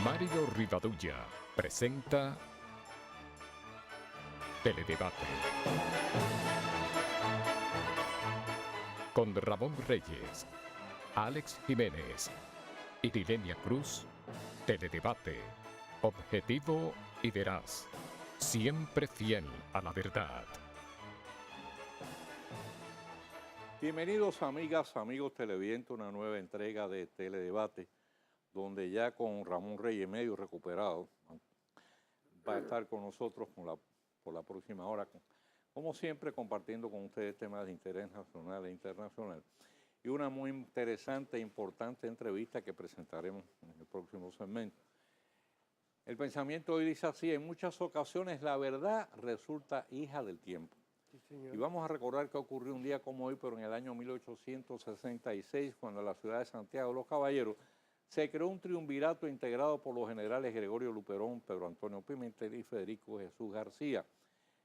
Mario Rivadulla presenta Teledebate con Ramón Reyes, Alex Jiménez y Dilenia Cruz. Teledebate, objetivo y veraz, siempre fiel a la verdad. Bienvenidos amigas, amigos televidentes, a una nueva entrega de Teledebate, donde ya con Ramón Reyes medio recuperado, va a estar con nosotros por la próxima hora, como siempre compartiendo con ustedes temas de interés nacional e internacional. Y una muy interesante e importante entrevista que presentaremos en el próximo segmento. El pensamiento hoy dice así: en muchas ocasiones la verdad resulta hija del tiempo. Sí, y vamos a recordar que ocurrió un día como hoy, pero en el año 1866, cuando en la ciudad de Santiago de los Caballeros se creó un triunvirato integrado por los generales Gregorio Luperón, Pedro Antonio Pimentel y Federico Jesús García.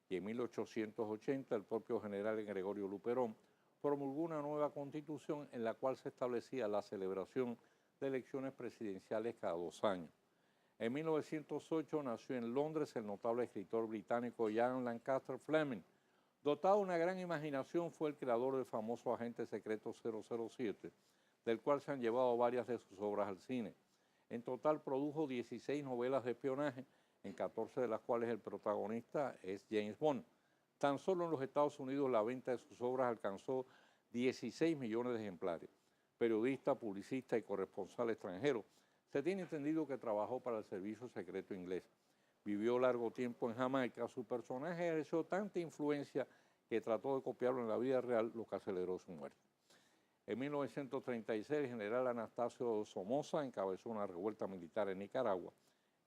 Y en 1880 el propio general Gregorio Luperón promulgó una nueva constitución en la cual se establecía la celebración de elecciones presidenciales cada 2 años. En 1908 nació en Londres el notable escritor británico Ian Lancaster Fleming. Dotado de una gran imaginación, fue el creador del famoso agente secreto 007, del cual se han llevado varias de sus obras al cine. En total produjo 16 novelas de espionaje, en 14 de las cuales el protagonista es James Bond. Tan solo en los Estados Unidos la venta de sus obras alcanzó 16 millones de ejemplares. Periodista, publicista y corresponsal extranjero, se tiene entendido que trabajó para el servicio secreto inglés. Vivió largo tiempo en Jamaica. Su personaje ejerció tanta influencia que trató de copiarlo en la vida real, lo que aceleró su muerte. En 1936, el general Anastasio Somoza encabezó una revuelta militar en Nicaragua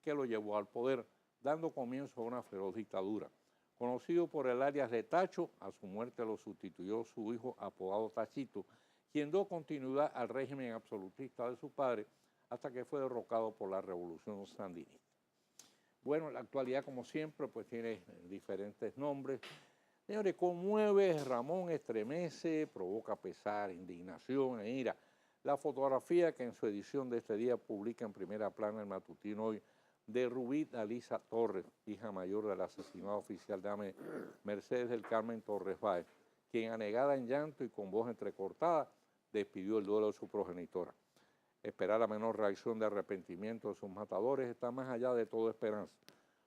que lo llevó al poder, dando comienzo a una feroz dictadura. Conocido por el alias de Tacho, a su muerte lo sustituyó su hijo apodado Tachito, quien dio continuidad al régimen absolutista de su padre hasta que fue derrocado por la revolución sandinista. Bueno, la actualidad, como siempre, pues tiene diferentes nombres. Señores, conmueve, Ramón, estremece, provoca pesar, indignación e ira. La fotografía que en su edición de este día publica en primera plana el matutino Hoy de Rubí Dalisa Torres, hija mayor del asesinado oficial de Mercedes del Carmen Torres Báez, quien, anegada en llanto y con voz entrecortada, despidió el duelo de su progenitora. Esperar la menor reacción de arrepentimiento de sus matadores está más allá de toda esperanza.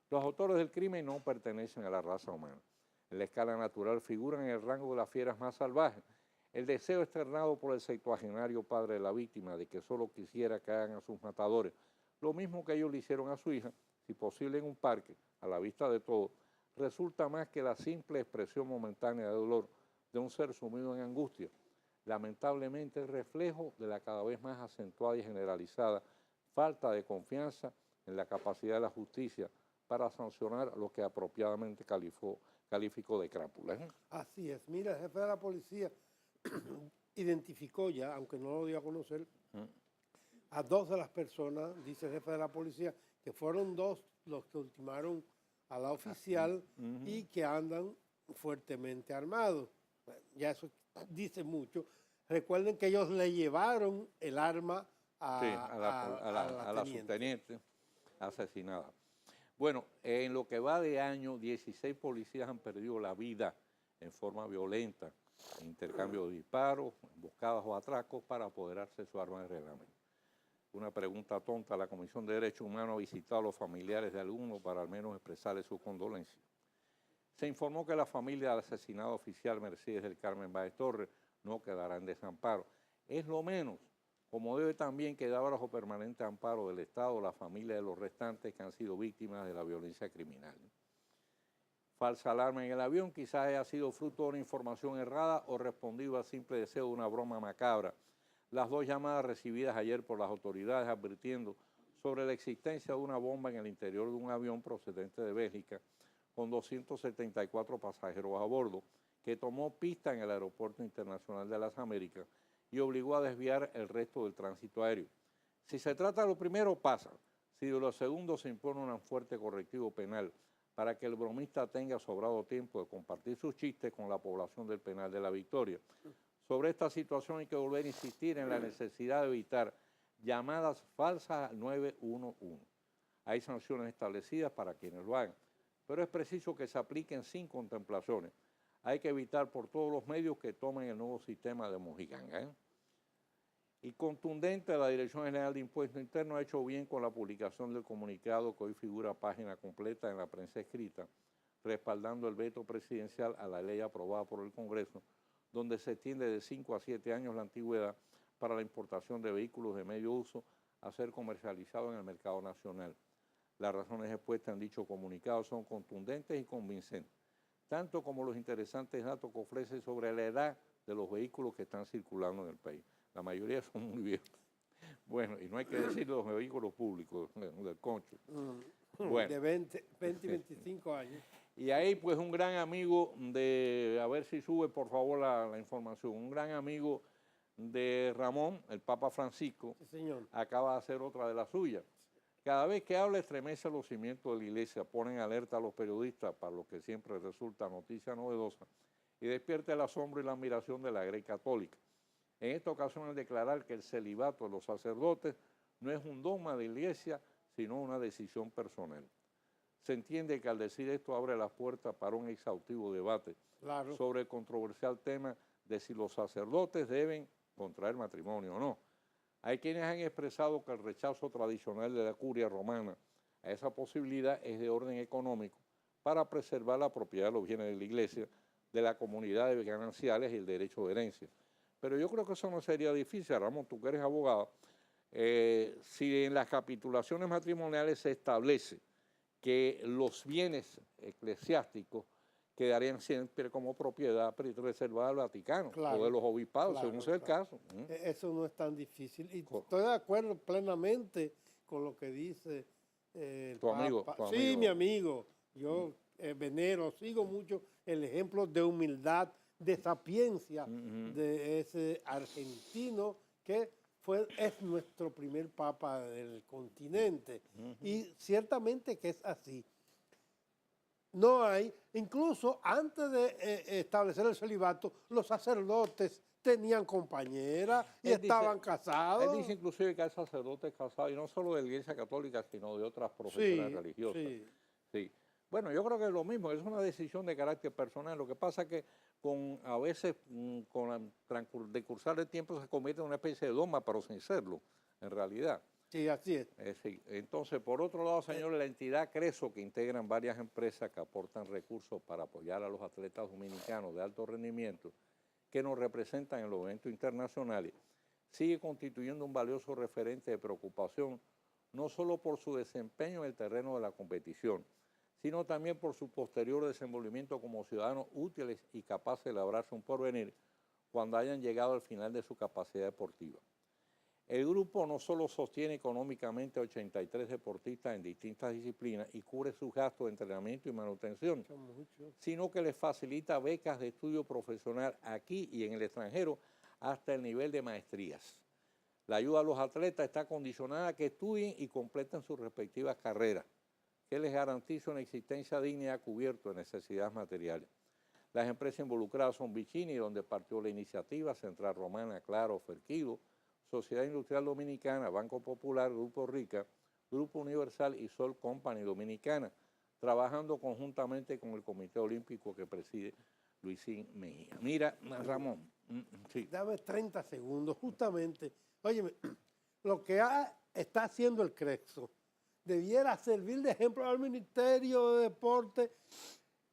Los autores del crimen no pertenecen a la raza humana. En la escala natural figuran en el rango de las fieras más salvajes. El deseo externado por el septuagenario padre de la víctima de que solo quisiera que hagan a sus matadores lo mismo que ellos le hicieron a su hija, si posible en un parque, a la vista de todos, resulta más que la simple expresión momentánea de dolor de un ser sumido en angustia. Lamentablemente es reflejo de la cada vez más acentuada y generalizada falta de confianza en la capacidad de la justicia para sancionar a lo que apropiadamente calificó de crápula. Así es. Mira, el jefe de la policía identificó ya, aunque no lo dio a conocer, a 2 de las personas, dice el jefe de la policía, que fueron 2 los que ultimaron a la oficial y que andan fuertemente armados. Bueno, ya eso dice mucho. Recuerden que ellos le llevaron el arma a la subteniente asesinada. Bueno, en lo que va de año, 16 policías han perdido la vida en forma violenta, en intercambio de disparos, emboscadas o atracos para apoderarse de su arma de reglamento. Una pregunta tonta: la Comisión de Derechos Humanos ha visitado a los familiares de algunos para al menos expresarles su condolencia. Se informó que la familia del asesinado oficial Mercedes del Carmen Báez Torres no quedará en desamparo. Es lo menos, como debe también quedar bajo permanente amparo del Estado la familia de los restantes que han sido víctimas de la violencia criminal. Falsa alarma en el avión, quizás haya sido fruto de una información errada o respondido al simple deseo de una broma macabra. Las 2 llamadas recibidas ayer por las autoridades advirtiendo sobre la existencia de una bomba en el interior de un avión procedente de Bélgica con 274 pasajeros a bordo, que tomó pista en el Aeropuerto Internacional de las Américas y obligó a desviar el resto del tránsito aéreo. Si se trata de lo primero, pasa. Si de lo segundo, se impone un fuerte correctivo penal para que el bromista tenga sobrado tiempo de compartir sus chistes con la población del penal de La Victoria. Sobre esta situación hay que volver a insistir en la necesidad de evitar llamadas falsas al 911. Hay sanciones establecidas para quienes lo hagan, pero es preciso que se apliquen sin contemplaciones. Hay que evitar por todos los medios que tomen el nuevo sistema de mojiganga, ¿eh? Y contundente, la Dirección General de Impuestos Internos ha hecho bien con la publicación del comunicado que hoy figura a página completa en la prensa escrita, respaldando el veto presidencial a la ley aprobada por el Congreso, donde se extiende de 5 a 7 años la antigüedad para la importación de vehículos de medio uso a ser comercializados en el mercado nacional. Las razones expuestas en dicho comunicado son contundentes y convincentes, tanto como los interesantes datos que ofrece sobre la edad de los vehículos que están circulando en el país. La mayoría son muy viejos. Bueno, y no hay que decir los vehículos públicos, del concho. Bueno. De 20 y 25 años. Y ahí pues un gran amigo de, a ver si sube por favor la información, un gran amigo de Ramón, el Papa Francisco, sí, señor, acaba de hacer otra de las suyas. Cada vez que habla estremece los cimientos de la iglesia, pone en alerta a los periodistas, para lo que siempre resulta noticia novedosa, y despierta el asombro y la admiración de la Grey Católica. En esta ocasión al declarar que el celibato de los sacerdotes no es un dogma de la iglesia, sino una decisión personal. Se entiende que al decir esto abre las puertas para un exhaustivo debate sobre el controversial tema de si los sacerdotes deben contraer matrimonio o no. Hay quienes han expresado que el rechazo tradicional de la curia romana a esa posibilidad es de orden económico para preservar la propiedad de los bienes de la iglesia, de la comunidad de gananciales y el derecho de herencia. Pero yo creo que eso no sería difícil, Ramón, tú que eres abogado, si en las capitulaciones matrimoniales se establece que los bienes eclesiásticos quedarían siempre como propiedad reservada al Vaticano o de los obispados, según sea el caso. Eso no es tan difícil. Y estoy de acuerdo plenamente con lo que dice el tu amigo. Sí, mi amigo. Yo venero, sigo mucho el ejemplo de humildad, de sapiencia de ese argentino que es nuestro primer papa del continente. Y ciertamente que es así. No hay, incluso antes de establecer el celibato, los sacerdotes tenían compañeras y estaban casados. Él dice inclusive que hay sacerdotes casados, y no solo de la Iglesia Católica, sino de otras profesiones religiosas. Sí. Bueno, yo creo que es lo mismo, es una decisión de carácter personal. Lo que pasa es que a veces con el decursar del tiempo se convierte en una especie de dogma, pero sin serlo, en realidad. Sí, así es. Sí. Entonces, por otro lado, señores, la entidad Creso, que integran varias empresas que aportan recursos para apoyar a los atletas dominicanos de alto rendimiento que nos representan en los eventos internacionales, sigue constituyendo un valioso referente de preocupación, no solo por su desempeño en el terreno de la competición, sino también por su posterior desenvolvimiento como ciudadanos útiles y capaces de labrarse un porvenir cuando hayan llegado al final de su capacidad deportiva. El grupo no solo sostiene económicamente a 83 deportistas en distintas disciplinas y cubre sus gastos de entrenamiento y manutención, sino que les facilita becas de estudio profesional aquí y en el extranjero hasta el nivel de maestrías. La ayuda a los atletas está condicionada a que estudien y completen sus respectivas carreras, que les garantiza una existencia digna y cubierto de necesidades materiales. Las empresas involucradas son Vicini, donde partió la iniciativa, Central Romana, Claro, Ferquido, Sociedad Industrial Dominicana, Banco Popular, Grupo Rica, Grupo Universal y Sol Company Dominicana, trabajando conjuntamente con el Comité Olímpico que preside Luisín Mejía. Mira, Ramón. Sí. Dame 30 segundos, justamente. Óyeme, lo que está haciendo el Creso debiera servir de ejemplo al Ministerio de Deporte,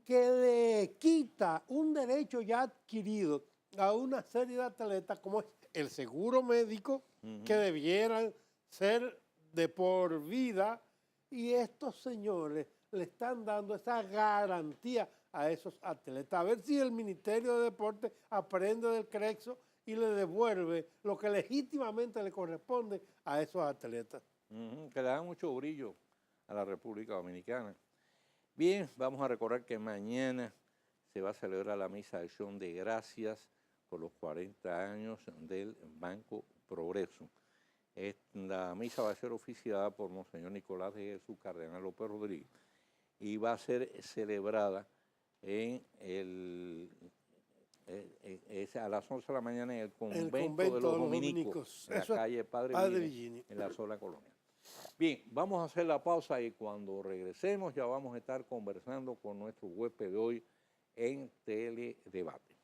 que le quita un derecho ya adquirido a una serie de atletas como es el seguro médico, que debieran ser de por vida, y estos señores le están dando esa garantía a esos atletas. A ver si el Ministerio de Deporte aprende del Creso y le devuelve lo que legítimamente le corresponde a esos atletas. Que le dan mucho brillo a la República Dominicana. Bien, vamos a recordar que mañana se va a celebrar la misa de acción de gracias por los 40 años del Banco Progreso. La misa va a ser oficiada por Monseñor Nicolás de Jesús, Cardenal López Rodríguez, y va a ser celebrada a las 11 de la mañana en el convento de los dominicos, en la calle Padre Villini, en la zona colonial. Bien, vamos a hacer la pausa y cuando regresemos ya vamos a estar conversando con nuestro huésped de hoy en Teledebate.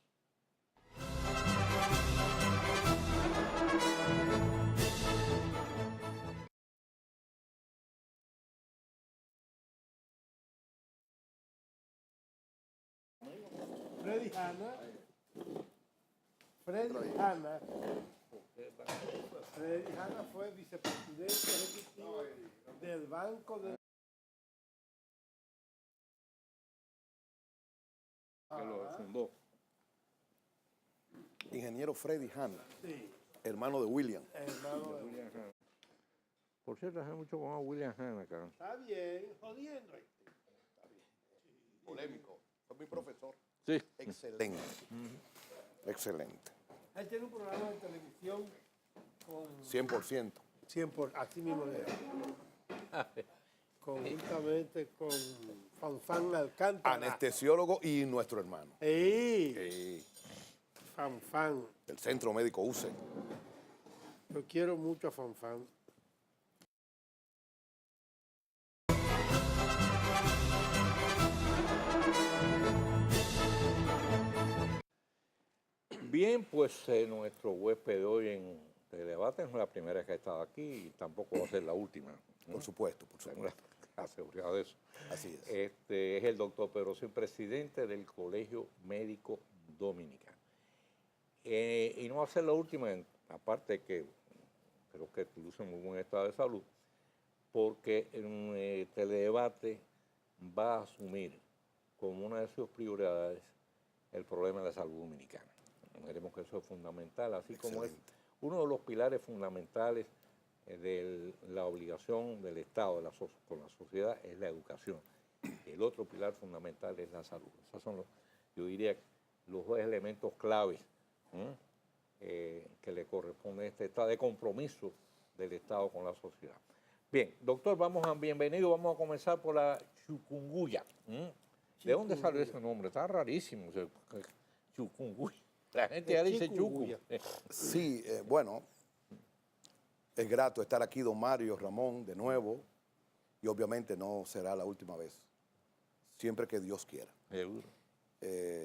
Freddy Hanna. Freddy Hanna. Freddy Hanna fue vicepresidente ejecutivo del Banco de... Que lo fundó. Ingeniero Freddy Hanna, Sí, hermano de William. hermano de... William Hanna. Por cierto, hace mucho con William Hanna acá. Está bien, jodiendo. Está bien. Polémico. Fue mi profesor. Sí. Excelente. Excelente. Él tiene un programa de televisión con... 100%. 100%, así mismo le conjuntamente con Fanfan Alcántara. Anestesiólogo y nuestro hermano. ¡Ey! Fanfan. Del Centro Médico UCE. Yo quiero mucho a Fanfan. Bien, pues nuestro huésped de hoy en Teledebate no es la primera que ha estado aquí y tampoco va a ser la última. ¿no? Por supuesto, por Tengo supuesto. la seguridad de eso. Así es. Es el doctor Pedro Sin, presidente del Colegio Médico Dominicano. Y no va a ser la última, aparte que creo que luce en muy buen estado de salud, porque en Teledebate va a asumir como una de sus prioridades el problema de la salud dominicana. Veremos que eso es fundamental, así como es Excelente. uno de los pilares fundamentales de la obligación del Estado con la sociedad es la educación. El otro pilar fundamental es la salud. Esos son, yo diría, los dos elementos claves que le corresponde a este Estado, de compromiso del Estado con la sociedad. Bien, doctor, bienvenido. Vamos a comenzar por la chikungunya. ¿De dónde salió ese nombre? Está rarísimo. Chikungunya. La gente ya dice chucu. Sí, bueno, es grato estar aquí, don Mario, Ramón, de nuevo. Y obviamente no será la última vez. Siempre que Dios quiera. Seguro.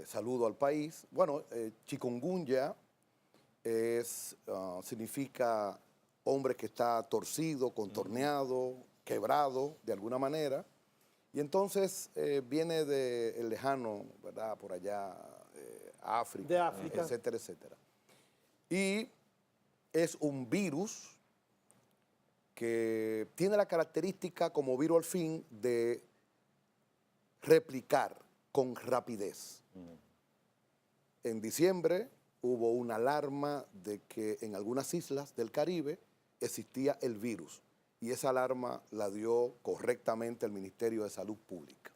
Saludo al país. Bueno, chikungunya significa hombre que está torcido, contorneado, quebrado de alguna manera. Y entonces viene del lejano, ¿verdad? Por allá, África, De África. etcétera, etcétera. Y es un virus que tiene la característica como virus al fin de replicar con rapidez. En diciembre hubo una alarma de que en algunas islas del Caribe existía el virus y esa alarma la dio correctamente el Ministerio de Salud Pública.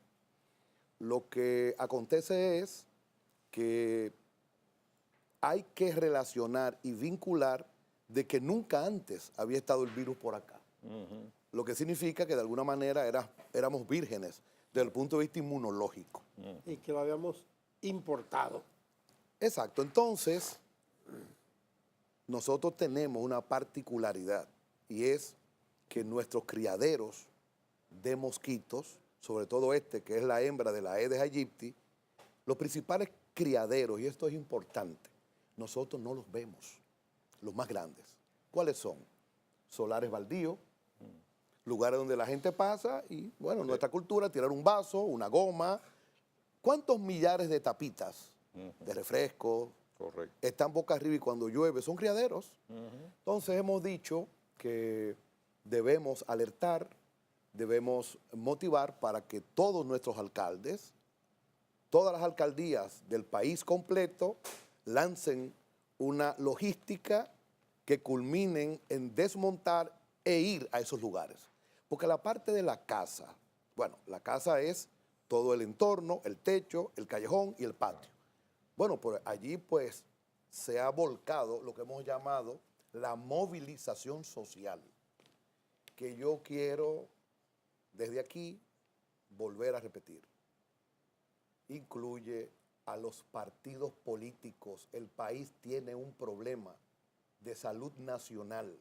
Lo que acontece es que hay que relacionar y vincular de que nunca antes había estado el virus por acá. Lo que significa que de alguna manera éramos vírgenes desde el punto de vista inmunológico. Y que lo habíamos importado. Exacto. Entonces, nosotros tenemos una particularidad y es que nuestros criaderos de mosquitos, sobre todo este que es la hembra de la Aedes aegypti, los principales criaderos, y esto es importante, nosotros no los vemos, los más grandes. ¿Cuáles son? Solares baldíos, lugares donde la gente pasa y, bueno, en nuestra cultura, tirar un vaso, una goma. ¿Cuántos millares de tapitas de refresco Correcto. están boca arriba y cuando llueve son criaderos? Entonces hemos dicho que debemos alertar, debemos motivar para que todos nuestros alcaldes, todas las alcaldías del país completo, lancen una logística que culminen en desmontar e ir a esos lugares. Porque la parte de la casa, bueno, la casa es todo el entorno, el techo, el callejón y el patio. Bueno, por allí pues se ha volcado lo que hemos llamado la movilización social, que yo quiero desde aquí volver a repetir. Incluye a los partidos políticos. El país tiene un problema de salud nacional.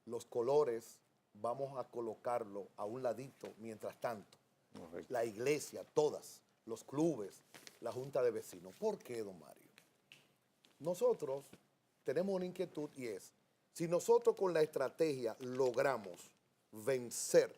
Los colores vamos a colocarlo a un ladito mientras tanto. Correcto. La iglesia, todas, los clubes, la junta de vecinos. ¿Por qué, don Mario? Nosotros tenemos una inquietud y es, si nosotros con la estrategia logramos vencer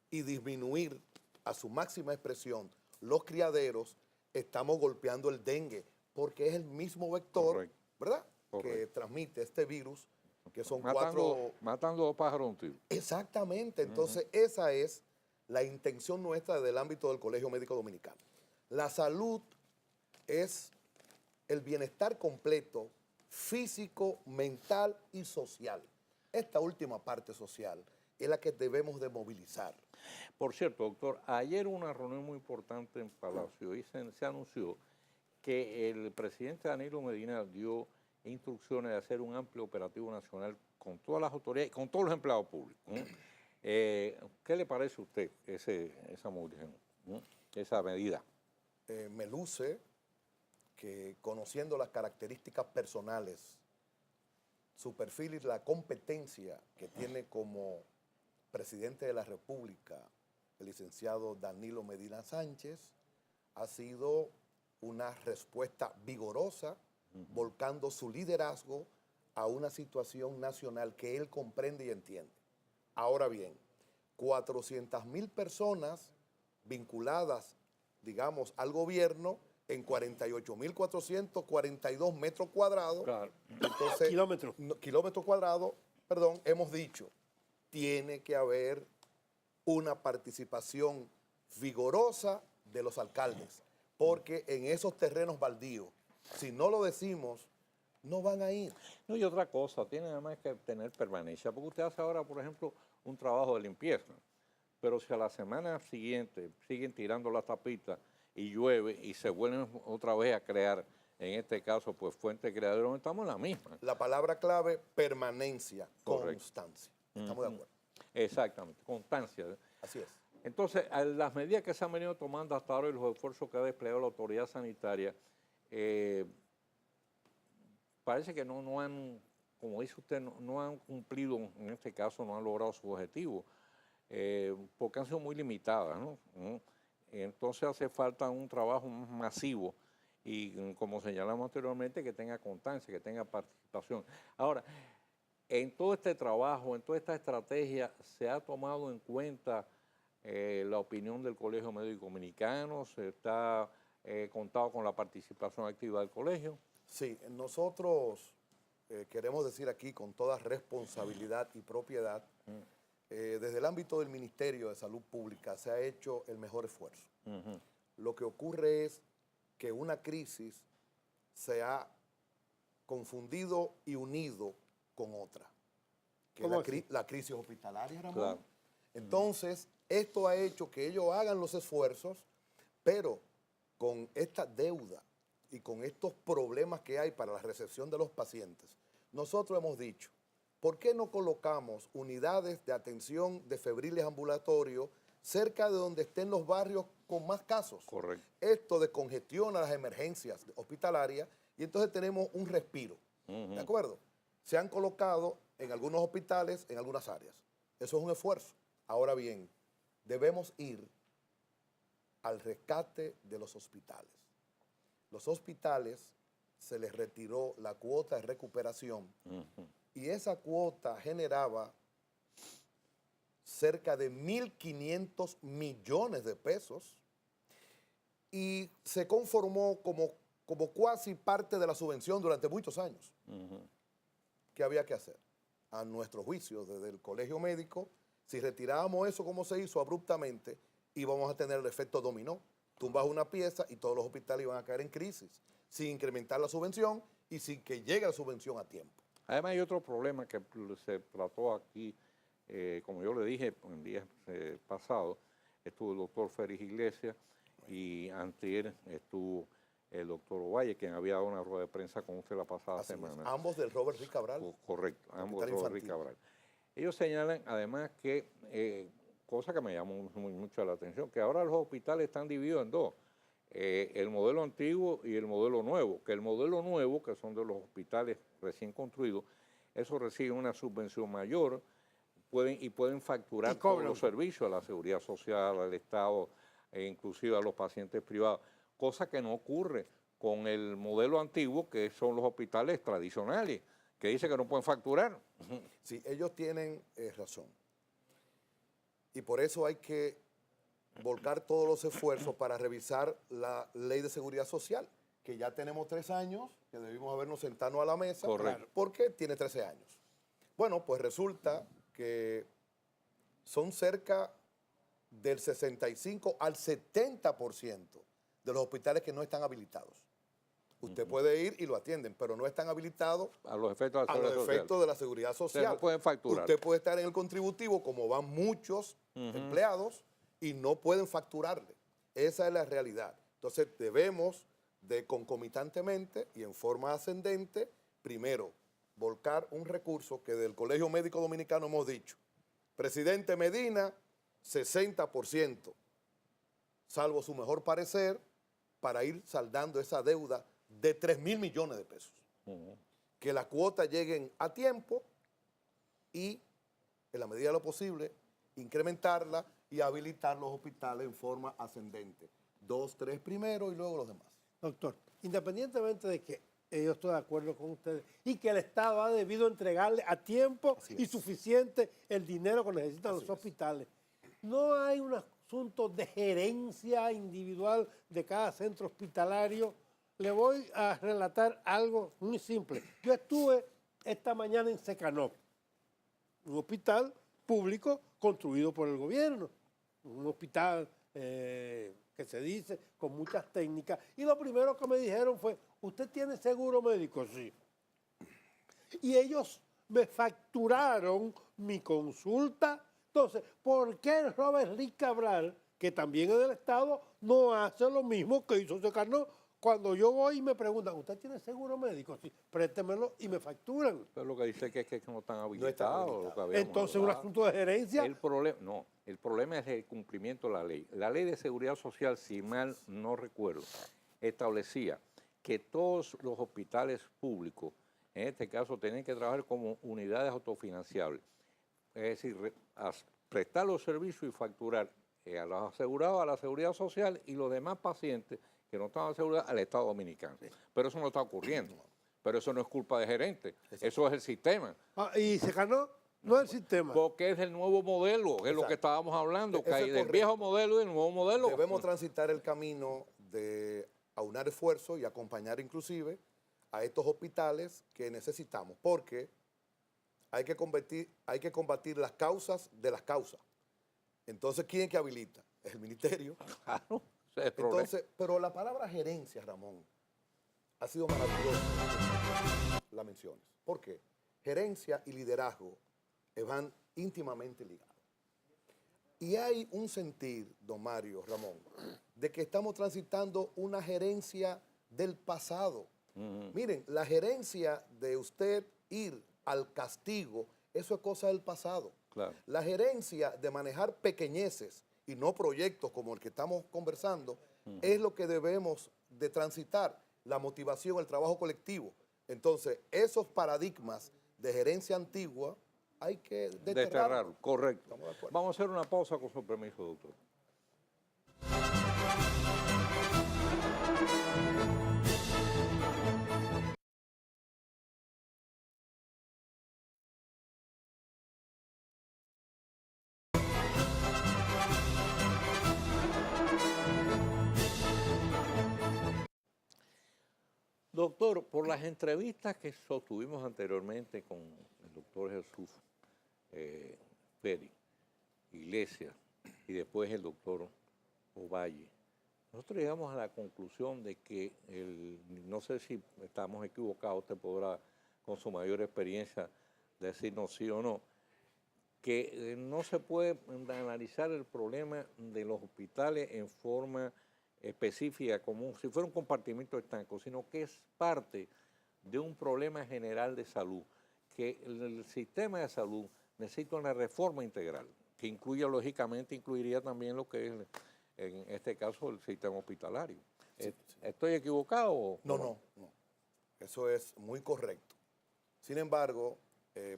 y disminuir a su máxima expresión los criaderos, estamos golpeando el dengue, porque es el mismo vector, Correcto. ¿verdad?, que Correcto. transmite este virus, que son Matando dos pájaros de un tiro. Exactamente, entonces esa es la intención nuestra del ámbito del Colegio Médico Dominicano. La salud es el bienestar completo, físico, mental y social. Esta última parte social es la que debemos de movilizar. Por cierto, doctor, ayer hubo una reunión muy importante en Palacio y se anunció que el presidente Danilo Medina dio instrucciones de hacer un amplio operativo nacional con todas las autoridades y con todos los empleados públicos. ¿Qué le parece a usted esa movilización, esa medida? Me luce que conociendo las características personales, su perfil y la competencia que tiene como presidente de la República, el licenciado Danilo Medina Sánchez, ha sido una respuesta vigorosa, volcando su liderazgo a una situación nacional que él comprende y entiende. Ahora bien, 400,000 personas vinculadas, digamos, al gobierno en 48,442 metros cuadrados. Claro. Entonces, kilómetros cuadrados, perdón, hemos dicho, tiene que haber una participación vigorosa de los alcaldes, porque en esos terrenos baldíos, si no lo decimos, no van a ir. No, y otra cosa, tiene además que tener permanencia, porque usted hace ahora, por ejemplo, un trabajo de limpieza, pero si a la semana siguiente siguen tirando la tapita y llueve y se vuelven otra vez a crear, en este caso, pues fuente de criadero, estamos en la misma. La palabra clave, permanencia, Correcto. constancia. Estamos de acuerdo. Exactamente, constancia. Así es. Entonces, las medidas que se han venido tomando hasta ahora y los esfuerzos que ha desplegado la autoridad sanitaria, parece que no han, como dice usted, no han cumplido, en este caso no han logrado su objetivo, porque han sido muy limitadas, ¿no? Entonces hace falta un trabajo masivo y, como señalamos anteriormente, que tenga constancia, que tenga participación. Ahora, en todo este trabajo, en toda esta estrategia, ¿se ha tomado en cuenta la opinión del Colegio Médico Dominicano? ¿Se está contado con la participación activa del colegio? Sí, nosotros queremos decir aquí con toda responsabilidad y propiedad, desde el ámbito del Ministerio de Salud Pública se ha hecho el mejor esfuerzo. Lo que ocurre es que una crisis se ha confundido y unido con otra, que es la crisis hospitalaria, Ramón. Claro. Entonces, esto ha hecho que ellos hagan los esfuerzos, pero con esta deuda y con estos problemas que hay para la recepción de los pacientes, nosotros hemos dicho, ¿por qué no colocamos unidades de atención de febriles ambulatorios cerca de donde estén los barrios con más casos? Correcto. Esto descongestiona las emergencias hospitalarias y entonces tenemos un respiro. ¿De acuerdo? Se han colocado en algunos hospitales, en algunas áreas. Eso es un esfuerzo. Ahora bien, debemos ir al rescate de los hospitales. Los hospitales se les retiró la cuota de recuperación y esa cuota generaba cerca de 1.500 millones de pesos y se conformó como cuasi parte de la subvención durante muchos años. ¿Qué había que hacer? A nuestro juicio, desde el Colegio Médico, si retirábamos eso como se hizo abruptamente, íbamos a tener el efecto dominó. Tumbas una pieza y todos los hospitales iban a caer en crisis, sin incrementar la subvención y sin que llegue la subvención a tiempo. Además hay otro problema que se trató aquí, como yo le dije en días pasados, estuvo el doctor Félix Iglesias y antier estuvo el doctor Ovalle, quien había dado una rueda de prensa con usted la pasada semana. Ambos del Robert Rick Cabral. Correcto, ambos del Robert Rick Cabral. Ellos señalan además que, cosa que me llamó mucho la atención, que ahora los hospitales están divididos en dos, el modelo antiguo y el modelo nuevo, que el modelo nuevo, que son de los hospitales recién construidos, eso recibe una subvención mayor pueden facturar Y todos cobran. los servicios a la seguridad social, al Estado, e inclusive a los pacientes privados, cosa que no ocurre con el modelo antiguo, que son los hospitales tradicionales, que dice que no pueden facturar. Sí, ellos tienen razón. Y por eso hay que volcar todos los esfuerzos para revisar la ley de seguridad social, que ya tenemos 3 años, que debimos habernos sentado a la mesa, Correcto. porque tiene 13 años. Bueno, pues resulta que son cerca del 65 al 70% de los hospitales que no están habilitados. Usted puede ir y lo atienden, pero no están habilitados A los efectos de la a seguridad los social. efectos de la seguridad social. no pueden facturar. Usted puede estar en el contributivo, como van muchos empleados, y no pueden facturarle. Esa es la realidad. Entonces debemos de concomitantemente y en forma ascendente, primero, volcar un recurso que del Colegio Médico Dominicano hemos dicho. Presidente Medina, 60%, salvo su mejor parecer, para ir saldando esa deuda de 3.000 millones de pesos. Que las cuotas lleguen a tiempo y, en la medida de lo posible, incrementarla y habilitar los hospitales en forma ascendente. 2, 3 primero y luego los demás. Doctor, independientemente de que yo estoy de acuerdo con ustedes y que el Estado ha debido entregarle a tiempo Así y es. suficiente el dinero que necesitan Así los es. hospitales, no hay un asunto de gerencia individual de cada centro hospitalario. Le voy a relatar algo muy simple. Yo estuve esta mañana en Secanop, un hospital público construido por el gobierno, un hospital que se dice con muchas técnicas, y lo primero que me dijeron fue, ¿usted tiene seguro médico? Sí. Y ellos me facturaron mi consulta. Entonces, ¿por qué Robert Rick Cabral, que también es del Estado, no hace lo mismo que hizo Secanop? Cuando yo voy y me preguntan, ¿usted tiene seguro médico? Sí, préstemelo y me facturan. Pero lo que dice que es que no están están habilitados. habilitados. Lo que habíamos Entonces, un hablado. asunto de gerencia. El problema es el cumplimiento de la ley. La ley de seguridad social, si mal no recuerdo, establecía que todos los hospitales públicos, en este caso, tenían que trabajar como unidades autofinanciables. Es decir, prestar los servicios y facturar a los asegurados a la seguridad social y los demás pacientes que no estaban asegurados al Estado Dominicano. Pero eso no está ocurriendo. Pero eso no es culpa de gerente, eso es el sistema. Y Secanop no es el sistema. Porque es el nuevo modelo, es lo Exacto. que estábamos hablando, que Eso hay es del correcto. viejo modelo y del nuevo modelo. Debemos transitar el camino de aunar esfuerzos y acompañar inclusive a estos hospitales que necesitamos, porque hay que combatir las causas de las causas. Entonces, ¿quién es que habilita? Es el ministerio. Claro, ese es el problema. Entonces, pero la palabra gerencia, Ramón, ha sido maravillosa. La menciones. ¿Por qué? Gerencia y liderazgo van íntimamente ligados. Y hay un sentir, don Mario, Ramón, de que estamos transitando una gerencia del pasado. Miren, la gerencia de usted ir al castigo, eso es cosa del pasado. Claro. La gerencia de manejar pequeñeces y no proyectos como el que estamos conversando, es lo que debemos de transitar, la motivación, el trabajo colectivo. Entonces, esos paradigmas de gerencia antigua hay que desterrarlos. Desterrarlo, correcto. Estamos de acuerdo. Vamos a hacer una pausa con su permiso, doctor. Doctor, por las entrevistas que sostuvimos anteriormente con el doctor Jesús Peri, Iglesias, y después el doctor Ovalle, nosotros llegamos a la conclusión de que, no sé si estamos equivocados, usted podrá con su mayor experiencia decirnos sí o no, que no se puede analizar el problema de los hospitales en forma específica, como si fuera un compartimiento estanco, sino que es parte de un problema general de salud, que el sistema de salud necesita una reforma integral, que incluya, lógicamente, incluiría también lo que es, en este caso, el sistema hospitalario. Sí. ¿Estoy equivocado? No. Eso es muy correcto. Sin embargo,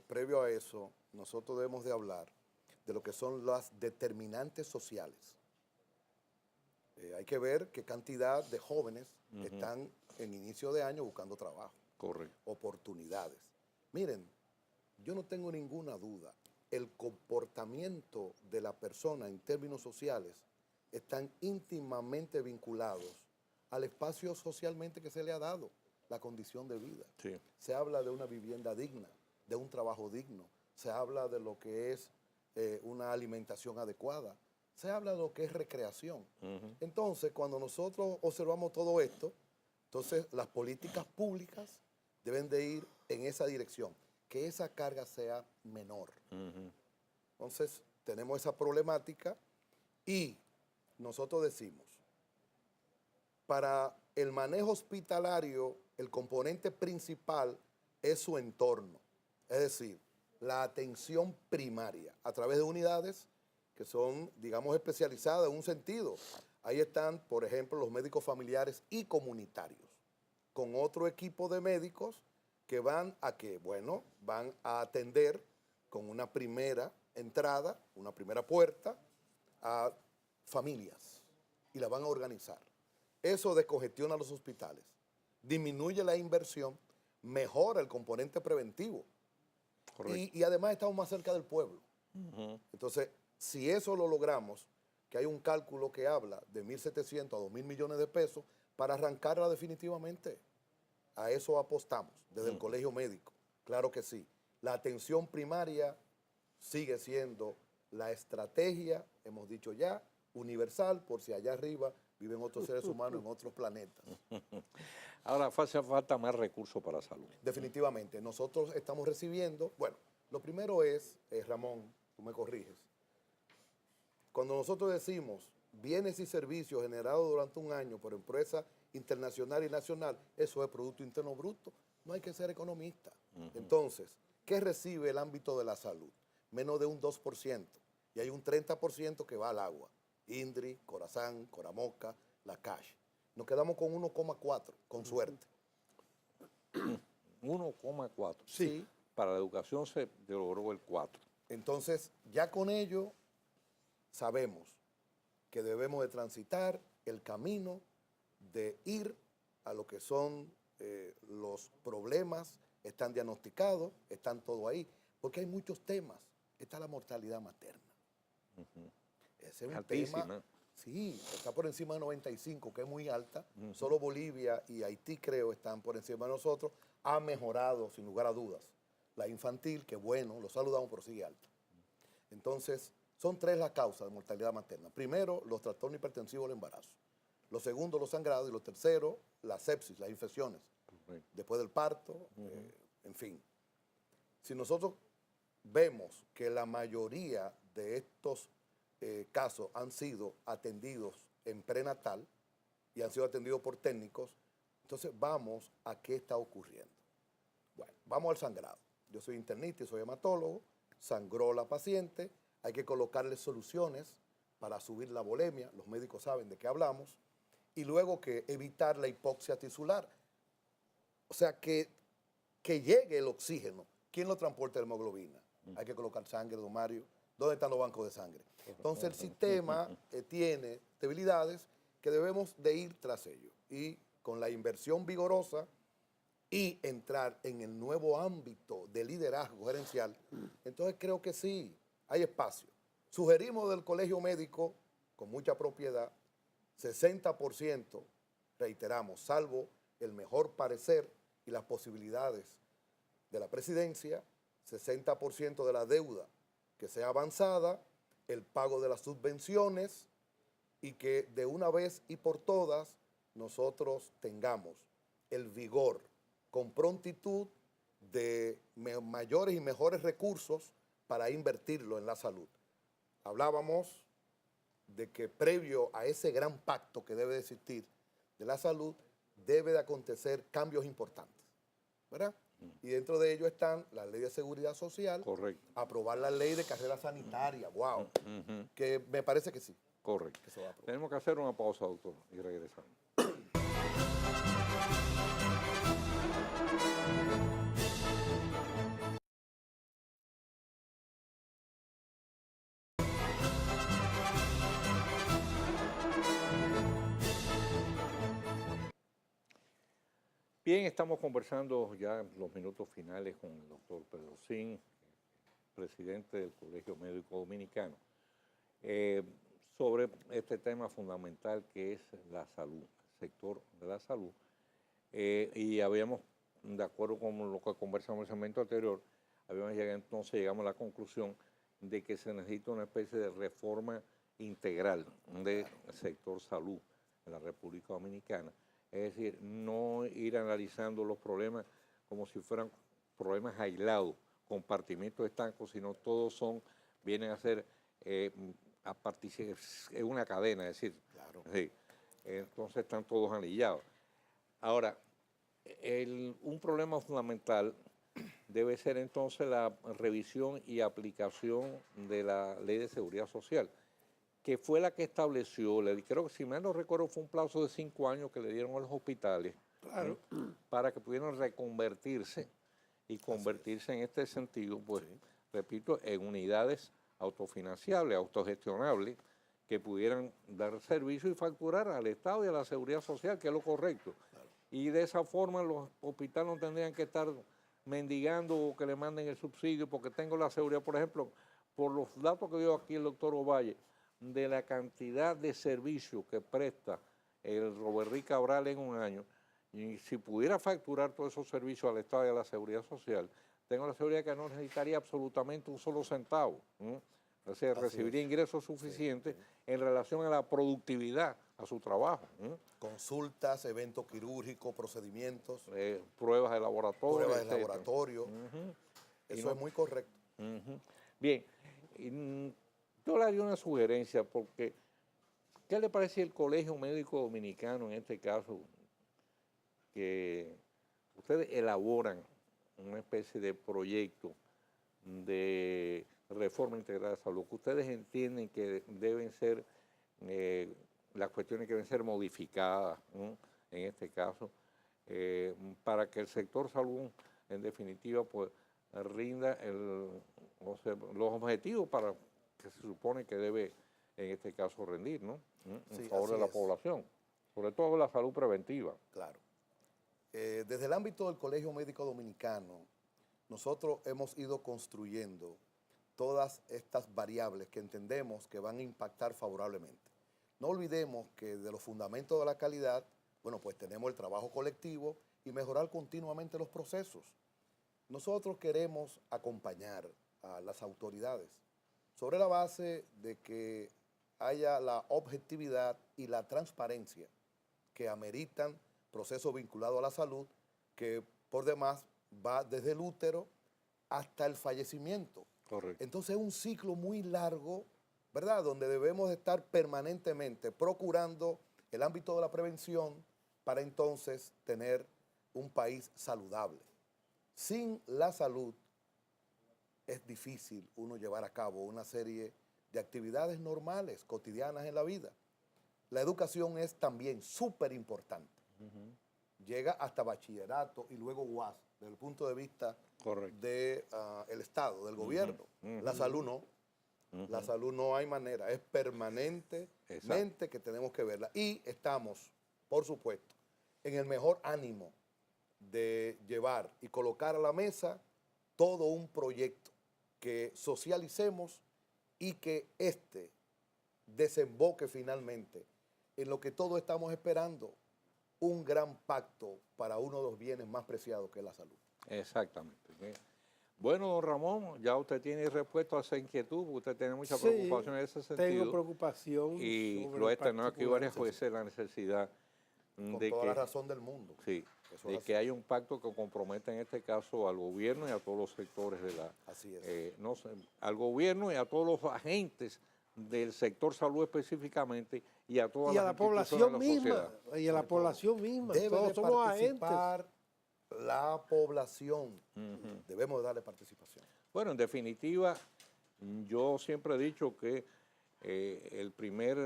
previo a eso, nosotros debemos de hablar de lo que son las determinantes sociales. Hay que ver qué cantidad de jóvenes están en inicio de año buscando trabajo. Correcto. Oportunidades. Miren, yo no tengo ninguna duda, el comportamiento de la persona en términos sociales están íntimamente vinculados al espacio socialmente que se le ha dado, la condición de vida. Sí. Se habla de una vivienda digna, de un trabajo digno, se habla de lo que es una alimentación adecuada, se habla de lo que es recreación. Entonces, cuando nosotros observamos todo esto, entonces las políticas públicas deben de ir en esa dirección, que esa carga sea menor. Entonces, tenemos esa problemática y nosotros decimos, para el manejo hospitalario, el componente principal es su entorno, es decir, la atención primaria a través de unidades que son, digamos, especializadas en un sentido. Ahí están, por ejemplo, los médicos familiares y comunitarios, con otro equipo de médicos que van a qué? Bueno, van a atender con una primera entrada, una primera puerta, a familias y la van a organizar. Eso descongestiona los hospitales, disminuye la inversión, mejora el componente preventivo y además estamos más cerca del pueblo. Entonces, si eso lo logramos, que hay un cálculo que habla de 1.700 a 2.000 millones de pesos para arrancarla definitivamente. A eso apostamos desde el colegio médico, claro que sí. La atención primaria sigue siendo la estrategia, hemos dicho ya, universal, por si allá arriba viven otros seres humanos en otros planetas. Ahora, hace falta más recursos para salud. Definitivamente, nosotros estamos recibiendo, bueno, lo primero es, Ramón, tú me corriges, cuando nosotros decimos bienes y servicios generados durante un año por empresas internacional y nacional, eso es Producto Interno Bruto, no hay que ser economista. Entonces, ¿qué recibe el ámbito de la salud? Menos de un 2%, y hay un 30% que va al agua, INDRI, Corazán, Coramoca, La Cash. Nos quedamos con 1,4, con suerte. 1,4. Sí. Para la educación se logró el 4. Entonces, ya con ello sabemos que debemos de transitar el camino de ir a lo que son los problemas, están diagnosticados, están todo ahí, porque hay muchos temas. Está la mortalidad materna. Ese es un altísima. tema, sí, está por encima de 95, que es muy alta. Solo Bolivia y Haití, creo, están por encima de nosotros. Ha mejorado, sin lugar a dudas, la infantil, que bueno, lo saludamos, pero sigue alta. Entonces, son 3 las causas de mortalidad materna. Primero, los trastornos hipertensivos del embarazo. Lo segundo, los sangrados. Y lo tercero, la sepsis, las infecciones. Después del parto, en fin. Si nosotros vemos que la mayoría de estos casos han sido atendidos en prenatal y han sido atendidos por técnicos, entonces vamos a qué está ocurriendo. Bueno, vamos al sangrado. Yo soy internista y soy hematólogo, sangró la paciente, hay que colocarle soluciones para subir la volemia, los médicos saben de qué hablamos, y luego que evitar la hipoxia tisular. O sea, que llegue el oxígeno. ¿Quién lo transporta la hemoglobina? Hay que colocar sangre, don Mario. ¿Dónde están los bancos de sangre? Entonces el sistema tiene debilidades que debemos de ir tras ello. Y con la inversión vigorosa y entrar en el nuevo ámbito de liderazgo gerencial, entonces creo que sí, hay espacio. Sugerimos del colegio médico, con mucha propiedad, 60%, reiteramos, salvo el mejor parecer y las posibilidades de la presidencia, 60% de la deuda que sea avanzada, el pago de las subvenciones y que de una vez y por todas nosotros tengamos el vigor con prontitud de mayores y mejores recursos para invertirlo en la salud. Hablábamos de que previo a ese gran pacto que debe de existir de la salud, debe de acontecer cambios importantes, ¿verdad? Y dentro de ello están la ley de seguridad social, correcto, aprobar la ley de carrera sanitaria, wow, que me parece que sí. Correcto. Que se va a aprobar. Tenemos que hacer una pausa, doctor, y regresamos. Bien, estamos conversando ya en los minutos finales con el doctor Pedro Sin, presidente del Colegio Médico Dominicano, sobre este tema fundamental que es la salud, el sector de la salud. Y habíamos, de acuerdo con lo que conversamos en el segmento anterior, llegamos a la conclusión de que se necesita una especie de reforma integral del sector salud en la República Dominicana. Es decir, no ir analizando los problemas como si fueran problemas aislados, compartimentos estancos, sino todos vienen a ser es una cadena, es decir, Claro. sí, entonces están todos anillados. Ahora, un problema fundamental debe ser entonces la revisión y aplicación de la Ley de Seguridad Social, que fue la que estableció, creo que si mal no recuerdo fue un plazo de 5 años que le dieron a los hospitales, Claro. para que pudieran reconvertirse y convertirse en este sentido, pues, repito, en unidades autofinanciables, autogestionables, que pudieran dar servicio y facturar al Estado y a la Seguridad Social, que es lo correcto. Claro. Y de esa forma los hospitales no tendrían que estar mendigando o que le manden el subsidio, porque tengo la seguridad, por ejemplo, por los datos que dio aquí el doctor Ovalle, de la cantidad de servicios que presta el Roberry Cabral en un año, y si pudiera facturar todos esos servicios al Estado y a la Seguridad Social, tengo la seguridad que no necesitaría absolutamente un solo centavo. O sea, recibiría ingresos suficientes en relación a la productividad, a su trabajo. Consultas, eventos quirúrgicos, procedimientos, Pruebas de laboratorio. pruebas de etcétera. laboratorio. Eso es muy correcto. Bien, yo le haría una sugerencia, porque ¿qué le parece el Colegio Médico Dominicano en este caso? Que ustedes elaboran una especie de proyecto de reforma integral de salud, que ustedes entienden que deben ser, las cuestiones que deben ser modificadas, ¿no? En este caso, para que el sector salud, en definitiva, pues rinda los objetivos para que se supone que debe, en este caso, rendir, ¿no? En Sí, favor de así la es. población, sobre todo la salud preventiva. Claro. Desde el ámbito del Colegio Médico Dominicano, nosotros hemos ido construyendo todas estas variables que entendemos que van a impactar favorablemente. No olvidemos que de los fundamentos de la calidad, bueno, pues tenemos el trabajo colectivo y mejorar continuamente los procesos. Nosotros queremos acompañar a las autoridades sobre la base de que haya la objetividad y la transparencia que ameritan procesos vinculados a la salud, que por demás va desde el útero hasta el fallecimiento. Correcto. Entonces es un ciclo muy largo, ¿verdad? Donde debemos estar permanentemente procurando el ámbito de la prevención para entonces tener un país saludable. Sin la salud es difícil uno llevar a cabo una serie de actividades normales, cotidianas en la vida. La educación es también súper importante. Llega hasta bachillerato y luego UAS, desde el punto de vista del Estado, del gobierno. La salud no. La salud no hay manera, es permanentemente que tenemos que verla. Y estamos, por supuesto, en el mejor ánimo de llevar y colocar a la mesa todo un proyecto que socialicemos y que desemboque finalmente en lo que todos estamos esperando, un gran pacto para uno de los bienes más preciados que es la salud. Exactamente. Bueno, don Ramón, ya usted tiene respuesta a esa inquietud, porque usted tiene mucha preocupación en ese sentido. Tengo preocupación. Y sobre lo he el externado aquí particular. varias veces la necesidad Con de toda que, la razón del mundo. sí, Eso de es que así. haya un pacto que comprometa en este caso al gobierno y a todos los sectores de la... Así es. al gobierno y a todos los agentes del sector salud específicamente y a todas Y a las la población instituciones de misma. sociedad. Y a la población misma. Debe Todos de somos agentes. participar la población. Debemos de darle participación. Bueno, en definitiva, yo siempre he dicho que el primer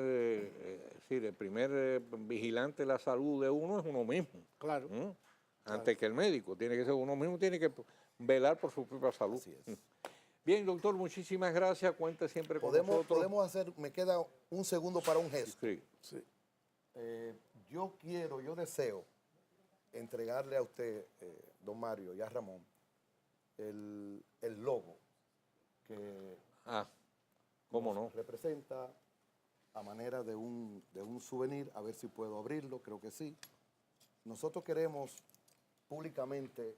vigilante de la salud de uno es uno mismo. Claro. Antes que el médico. Tiene que ser uno mismo, tiene que velar por su propia salud. Así es. Bien, doctor, muchísimas gracias. Cuente siempre con nosotros. Podemos hacer, me queda un segundo para un gesto. Sí. Sí. Yo deseo entregarle a usted, don Mario, y a Ramón, el logo que ¿Cómo nos no? representa a manera de un souvenir. A ver si puedo abrirlo, creo que sí. Nosotros queremos públicamente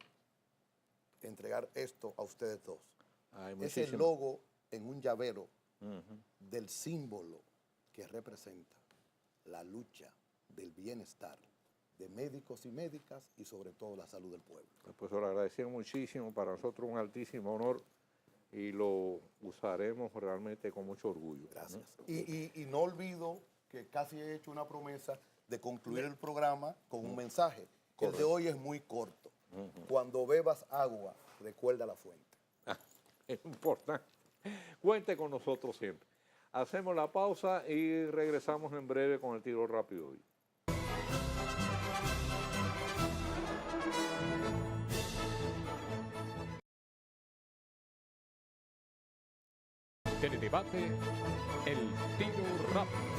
entregar esto a ustedes dos. Ay, Es el muchísimo. logo en un llavero del símbolo que representa la lucha del bienestar de médicos y médicas y sobre todo la salud del pueblo. Pues lo agradecemos muchísimo, para nosotros un altísimo honor y lo usaremos realmente con mucho orgullo. Gracias. Y no olvido que casi he hecho una promesa de concluir el programa con un mensaje, que el de hoy es muy corto. Cuando bebas agua, recuerda la fuente. Es importante. Cuente con nosotros siempre. Hacemos la pausa y regresamos en breve con el tiro rápido hoy. Teledebate El Tiro Rápido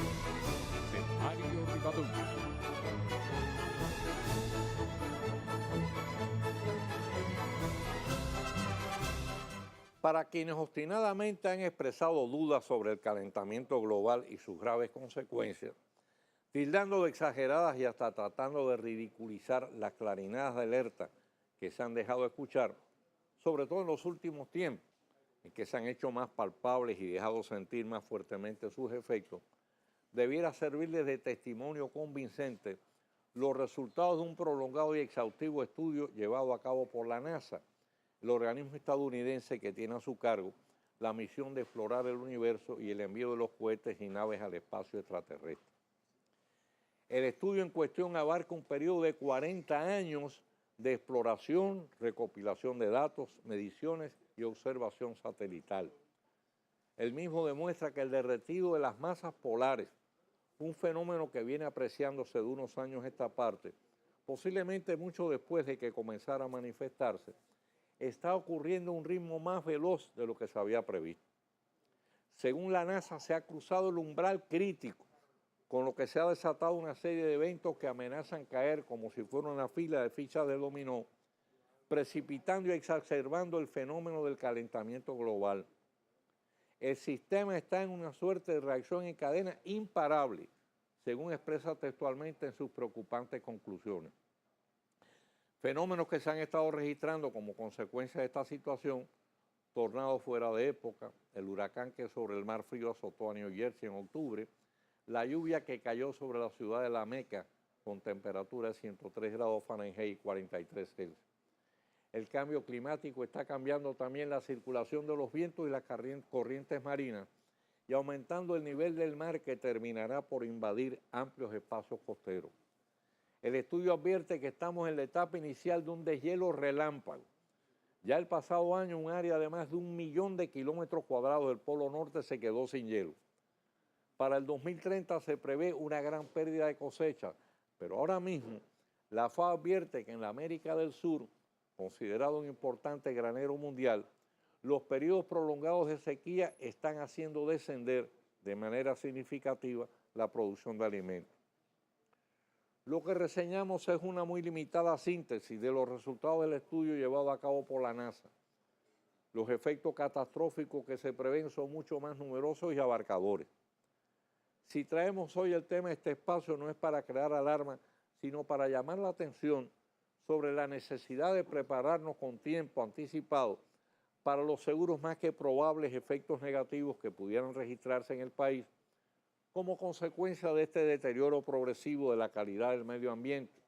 de Mario Rivadulla. Para quienes obstinadamente han expresado dudas sobre el calentamiento global y sus graves consecuencias, tildando de exageradas y hasta tratando de ridiculizar las clarinadas de alerta que se han dejado escuchar, sobre todo en los últimos tiempos, en que se han hecho más palpables y dejado sentir más fuertemente sus efectos, debiera servirles de testimonio convincente los resultados de un prolongado y exhaustivo estudio llevado a cabo por la NASA, el organismo estadounidense que tiene a su cargo la misión de explorar el universo y el envío de los cohetes y naves al espacio extraterrestre. El estudio en cuestión abarca un periodo de 40 años de exploración, recopilación de datos, mediciones y observación satelital. El mismo demuestra que el derretido de las masas polares, un fenómeno que viene apreciándose de unos años a esta parte, posiblemente mucho después de que comenzara a manifestarse, está ocurriendo a un ritmo más veloz de lo que se había previsto. Según la NASA, se ha cruzado el umbral crítico, con lo que se ha desatado una serie de eventos que amenazan caer como si fuera una fila de fichas de dominó, precipitando y exacerbando el fenómeno del calentamiento global. El sistema está en una suerte de reacción en cadena imparable, según expresa textualmente en sus preocupantes conclusiones. Fenómenos que se han estado registrando como consecuencia de esta situación: tornados fuera de época, el huracán que sobre el mar frío azotó a New Jersey en octubre, la lluvia que cayó sobre la ciudad de La Meca con temperatura de 103 grados Fahrenheit y 43 Celsius. El cambio climático está cambiando también la circulación de los vientos y las corrientes marinas y aumentando el nivel del mar, que terminará por invadir amplios espacios costeros. El estudio advierte que estamos en la etapa inicial de un deshielo relámpago. Ya el pasado año, un área de más de 1 millón de kilómetros cuadrados del Polo Norte se quedó sin hielo. Para el 2030 se prevé una gran pérdida de cosecha, pero ahora mismo la FAO advierte que en la América del Sur, considerado un importante granero mundial, los periodos prolongados de sequía están haciendo descender de manera significativa la producción de alimentos. Lo que reseñamos es una muy limitada síntesis de los resultados del estudio llevado a cabo por la NASA. Los efectos catastróficos que se prevén son mucho más numerosos y abarcadores. Si traemos hoy el tema de este espacio, no es para crear alarma, sino para llamar la atención sobre la necesidad de prepararnos con tiempo anticipado para los seguros más que probables efectos negativos que pudieran registrarse en el país como consecuencia de este deterioro progresivo de la calidad del medio ambiente,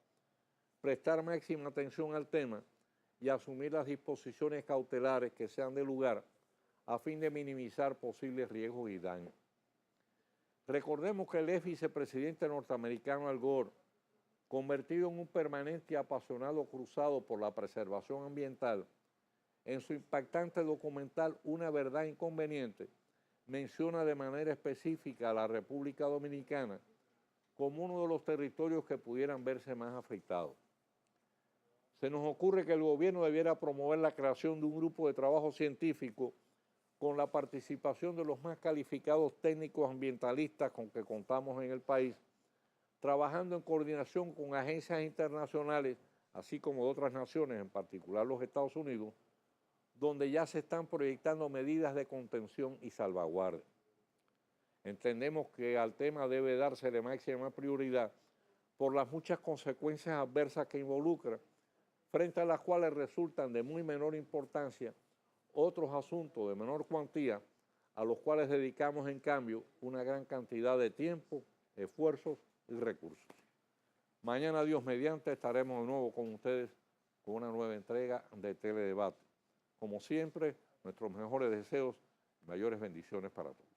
prestar máxima atención al tema y asumir las disposiciones cautelares que sean de lugar a fin de minimizar posibles riesgos y daños. Recordemos que el ex vicepresidente norteamericano Al Gore, convertido en un permanente y apasionado cruzado por la preservación ambiental, en su impactante documental Una verdad inconveniente, menciona de manera específica a la República Dominicana como uno de los territorios que pudieran verse más afectados. Se nos ocurre que el gobierno debiera promover la creación de un grupo de trabajo científico con la participación de los más calificados técnicos ambientalistas con que contamos en el país, trabajando en coordinación con agencias internacionales así como de otras naciones, en particular los Estados Unidos, donde ya se están proyectando medidas de contención y salvaguardia. Entendemos que al tema debe dársele máxima prioridad por las muchas consecuencias adversas que involucra, frente a las cuales resultan de muy menor importancia otros asuntos de menor cuantía, a los cuales dedicamos en cambio una gran cantidad de tiempo, esfuerzos y recursos. Mañana, Dios mediante, estaremos de nuevo con ustedes con una nueva entrega de Teledebate. Como siempre, nuestros mejores deseos y mayores bendiciones para todos.